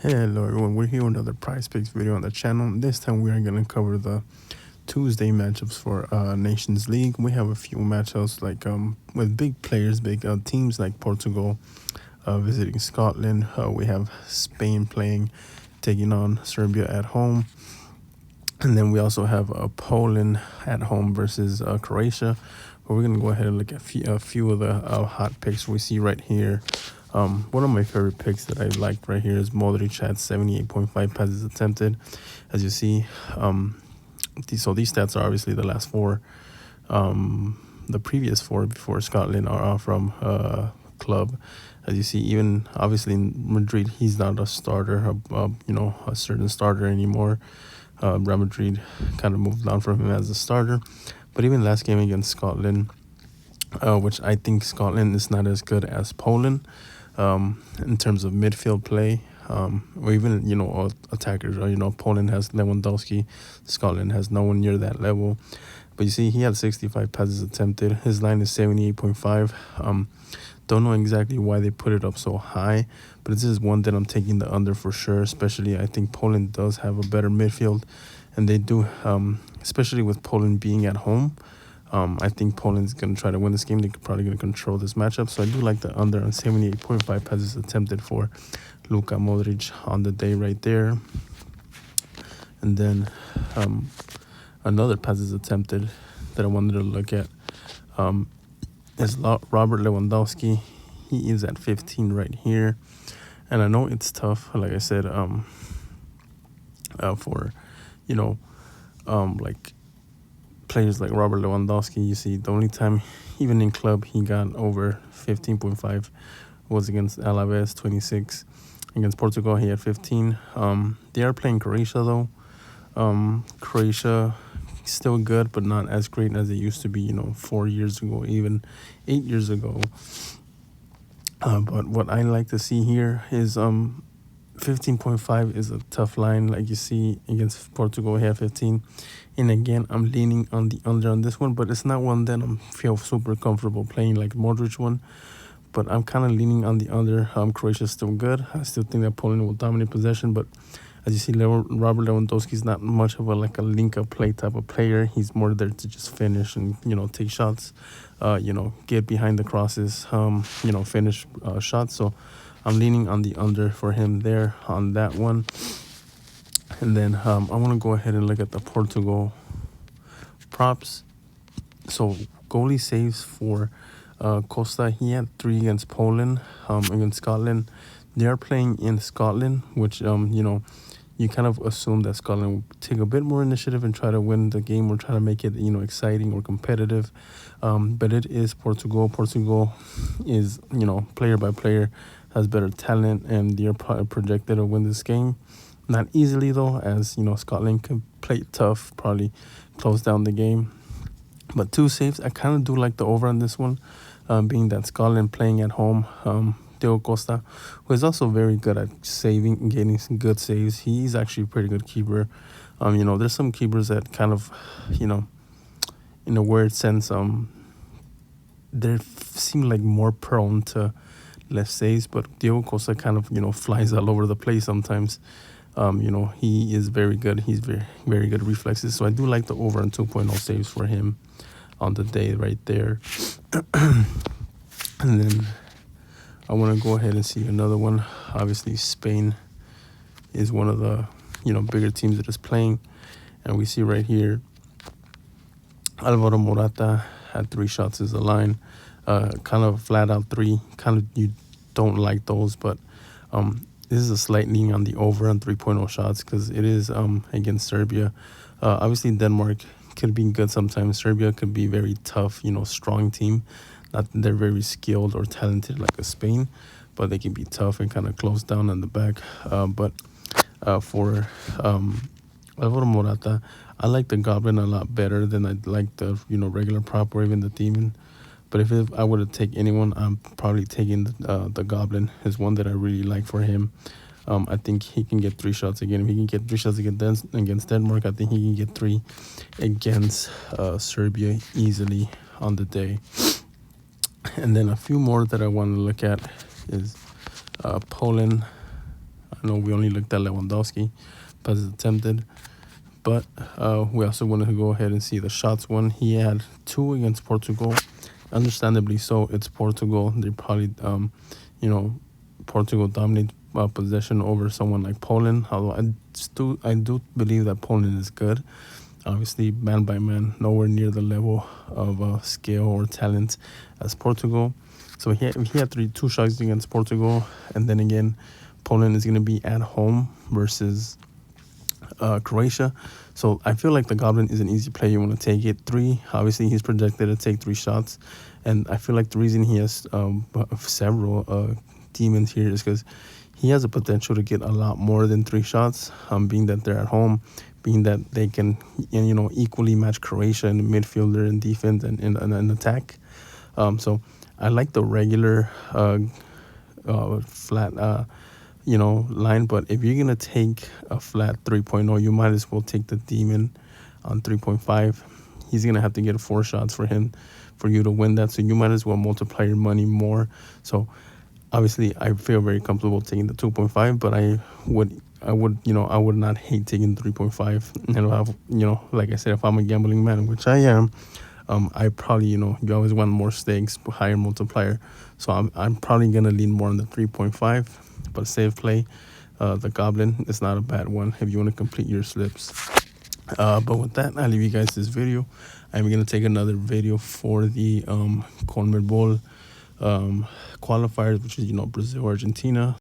Hello everyone, we're here with another PrizePicks video on the channel. This time we are going to cover the Tuesday matchups for Nations League. We have a few matchups like with big players, big teams like Portugal visiting Scotland. We have Spain taking on Serbia at home. And then we also have Poland at home versus Croatia. But we're going to go ahead and look at a few of the hot picks we see right here. One of my favorite picks that I liked right here is Modric at 78.5 passes attempted. As you see, so these stats are obviously the last four. The previous four before Scotland are from club. As you see, even obviously in Madrid, he's not a starter, a certain starter anymore. Real Madrid kind of moved on from him as a starter. But even last game against Scotland, which I think Scotland is not as good as Poland in terms of midfield play, or even, attackers. Poland has Lewandowski, Scotland has no one near that level. But you see, he had 65 passes attempted. His line is 78.5. Don't know exactly why they put it up so high, but this is one that I'm taking the under for sure. Especially, I think Poland does have a better midfield, and they do, especially with Poland being at home. I think Poland's going to try to win this game. They're probably going to control this matchup. So I do like the under on 78.5 passes attempted for Luka Modric on the day right there. And then another passes attempted that I wanted to look at is Robert Lewandowski. He is at 15 right here. And I know it's tough, like I said, for, like players like Robert Lewandowski. You see, the only time, even in club, he got over 15.5 was against Alaves, 26. Against Portugal, he had 15. They are playing Croatia, though. Croatia still good, but not as great as it used to be, 4 years ago, even 8 years ago. But what I like to see here is 15.5 is a tough line. Like you see against Portugal, he had 15. And again, I'm leaning on the under on this one, but it's not one that I feel super comfortable playing like Modric one. But I'm kind of leaning on the under. Croatia's still good. I still think that Poland will dominate possession, but as you see, Robert Lewandowski is not much of a link-up play type of player. He's more there to just finish and, take shots, get behind the crosses, finish shots. So I'm leaning on the under for him there on that one. And then I want to go ahead and look at the Portugal props. So goalie saves for Costa. He had 3 against Poland, against Scotland. They are playing in Scotland, which, you kind of assume that Scotland will take a bit more initiative and try to win the game or try to make it, exciting or competitive. But it is Portugal. Portugal is, player by player, has better talent, and they're probably projected to win this game. Not easily, though, as, Scotland could play tough, probably close down the game. But 2 saves, I kind of do like the over on this one, being that Scotland playing at home. Diego Costa, who is also very good at saving and getting some good saves. He's actually a pretty good keeper. There's some keepers that kind of, in a weird sense, they seem like more prone to less saves, but Diego Costa kind of, flies all over the place sometimes. He is very good. He's very, very good reflexes. So I do like the over on 2.0 saves for him on the day right there. And then I want to go ahead and see another one. Obviously, Spain is one of the, bigger teams that is playing. And we see right here, Alvaro Morata had 3 shots as a line. Kind of flat out 3. Kind of, you don't like those, but this is a slight leaning on the over on 3.0 shots because it is against Serbia. Obviously, Denmark could be good sometimes. Serbia could be very tough, strong team. Not that they're very skilled or talented like a Spain, but they can be tough and kind of close down on the back. But for Alvaro Morata, I like the Goblin a lot better than I like the regular prop or even the Demon. But if I were to take anyone, I'm probably taking the Goblin. Is one that I really like for him. I think he can get 3 shots again. If he can get 3 shots against Denmark, I think he can get 3 against Serbia easily on the day. And then a few more that I want to look at is Poland I know we only looked at Lewandowski, passes attempted. But we also wanted to go ahead and see the shots won. He had 2 against Portugal. Understandably so, it's Portugal. They probably, you know, Portugal dominates possession over someone like Poland. Although I do believe that Poland is good. Obviously, man by man, nowhere near the level of skill or talent as Portugal. So he had 2 shots against Portugal, and then again, Poland is going to be at home versus Croatia. So I feel like the Goblin is an easy play. You want to take it. 3, obviously, he's projected to take 3 shots. And I feel like the reason he has several demons here is because he has a potential to get a lot more than 3 shots, being that they're at home, being that they can, equally match Croatia in the midfielder and defense and in attack. So I like the regular flat line, but if you're gonna take a flat 3.0, you might as well take the demon on 3.5. He's gonna have to get 4 shots for you to win that, so you might as well multiply your money more. So obviously I feel very comfortable taking the 2.5, but I would not hate taking 3.5. And like I said, if I'm a gambling man, which I am, I probably, you always want more stakes, higher multiplier. So I'm probably going to lean more on the 3.5, but safe play. The Goblin is not a bad one if you want to complete your slips. But with that, I'll leave you guys this video. I'm going to take another video for the CONMEBOL qualifiers, which is, Brazil, Argentina.